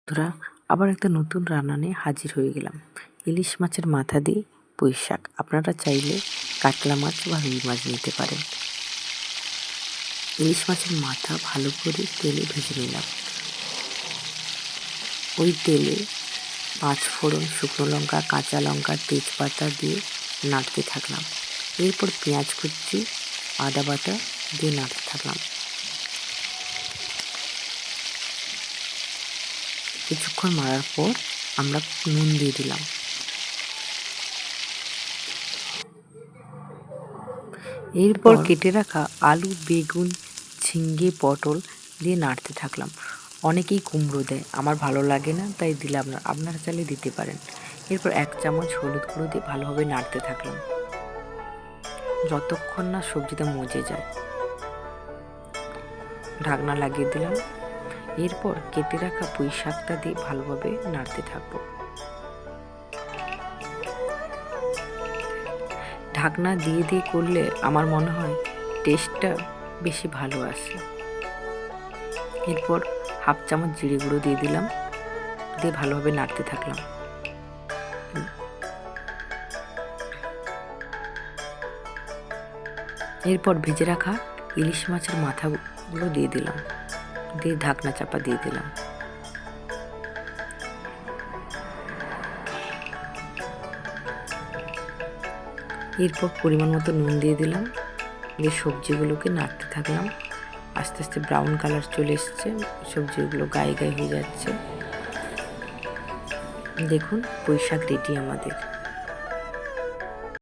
বন্ধুরা, আবার একটা নতুন রান্না নিয়ে হাজির হয়ে গেলাম। ইলিশ মাছের মাথা দিয়ে পুঁই শাক। আপনারা চাইলে কাতলা মাছ বা রুই মাছ নিতে পারেন। ইলিশ মাছের মাথা ভালো করে তেলে ভেজে নিলাম। ওই তেলে 5 ফোড়ন, শুকনো লঙ্কা, কাঁচা লঙ্কা, তেজপাতা দিয়ে নাড়তে থাকলাম। এরপর পেঁয়াজ কুচি, আদা বাটা দিয়ে নাড়তে থাকলাম। কিছুক্ষণ মারার পর আমরা নুন দিয়ে দিলাম। এরপর কেটে রাখা আলু, বেগুন, ঝিঙ্গে, পটল দিয়ে নাড়তে থাকলাম। অনেকেই কুমড়ো দেয়, আমার ভালো লাগে না তাই দিলাম না, আপনারা চাইলে দিতে পারেন। এরপর 1 চামচ হলুদ গুঁড়ো দিয়ে ভালোভাবে নাড়তে থাকলাম যতক্ষণ না সবজিটা মজে যায়। ঢাকনা লাগিয়ে দিলাম। এরপর কেটে রাখা পুঁই শাকটা দিয়ে ভালোভাবে নাড়তে থাকবো। ঢাকনা দিয়ে দিয়ে করলে আমার মনে হয় টেস্টটা বেশি ভালো আসে। এরপর 1/2 চামচ জিরে গুঁড়ো দিয়ে দিলাম, দিয়ে ভালোভাবে নাড়তে থাকলাম। এরপর ভেজে রাখা ইলিশ মাছের মাথাগুলো দিয়ে দিলাম, দিয়ে ঢাকনা চাপা দিয়ে দিলাম। এরপর পরিমাণ মতো নুন দিয়ে দিলাম, দিয়ে সবজিগুলোকে নাড়তে থাকলাম। আস্তে আস্তে ব্রাউন কালার চলে এসছে, সবজিগুলো গায়ে গায়ে হয়ে যাচ্ছে। দেখুন পুঁই শাক রেডি আমাদের।